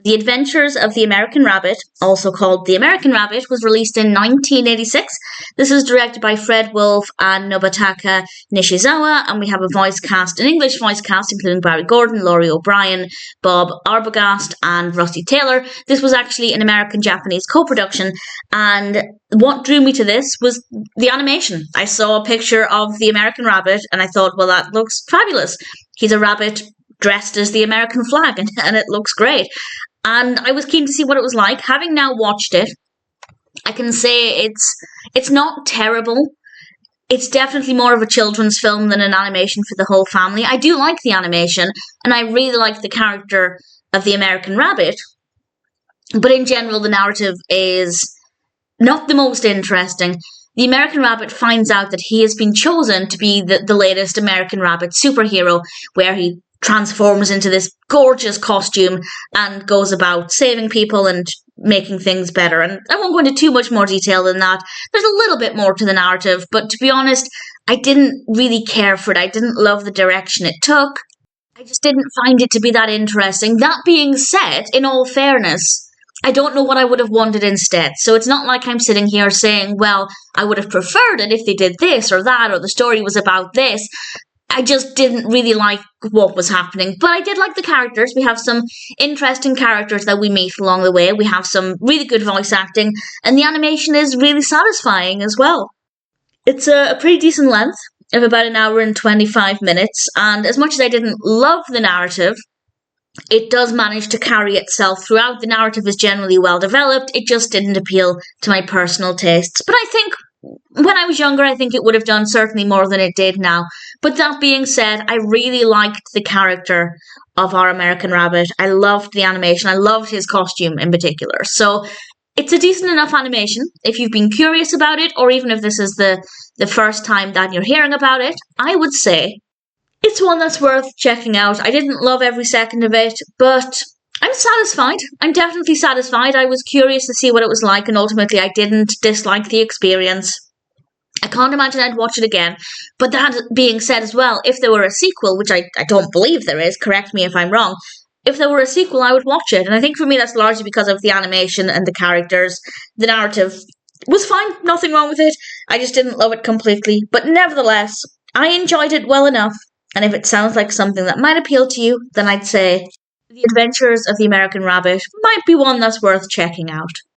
The Adventures of the American Rabbit, also called The American Rabbit, was released in 1986. This is directed by Fred Wolf and Nobutaka Nishizawa, and we have a voice cast, an English voice cast, including Barry Gordon, Laurie O'Brien, Bob Arbogast, and Russi Taylor. This was actually an American-Japanese co-production, and what drew me to this was the animation. I saw a picture of the American Rabbit, and I thought, well, that looks fabulous. He's a rabbit dressed as the American flag, and it looks great. And I was keen to see what it was like. Having now watched it, I can say it's not terrible. It's definitely more of a children's film than an animation for the whole family. I do like the animation, and I really like the character of the American Rabbit. But in general, the narrative is not the most interesting. The American Rabbit finds out that he has been chosen to be the latest American Rabbit superhero, where he transforms into this gorgeous costume and goes about saving people and making things better. And I won't go into too much more detail than that. There's a little bit more to the narrative, but to be honest, I didn't really care for it. I didn't love the direction it took. I just didn't find it to be that interesting. That being said, in all fairness, I don't know what I would have wanted instead. So it's not like I'm sitting here saying, well, I would have preferred it if they did this or that, or the story was about this. I just didn't really like what was happening. But I did like the characters. We have some interesting characters that we meet along the way. We have some really good voice acting. And the animation is really satisfying as well. It's a pretty decent length of about an hour and 25 minutes. And as much as I didn't love the narrative, it does manage to carry itself throughout. The narrative is generally well developed. It just didn't appeal to my personal tastes. But I think when I was younger, I think it would have done certainly more than it did now. But that being said, I really liked the character of our American Rabbit. I loved the animation. I loved his costume in particular. So it's a decent enough animation if you've been curious about it, or even if this is the first time that you're hearing about it. I would say it's one that's worth checking out. I didn't love every second of it, but I'm satisfied. I'm definitely satisfied. I was curious to see what it was like, and ultimately I didn't dislike the experience. I can't imagine I'd watch it again. But that being said as well, if there were a sequel, which I don't believe there is, correct me if I'm wrong, if there were a sequel, I would watch it. And I think for me that's largely because of the animation and the characters. The narrative was fine, nothing wrong with it. I just didn't love it completely. But nevertheless, I enjoyed it well enough. And if it sounds like something that might appeal to you, then I'd say The Adventures of the American Rabbit might be one that's worth checking out.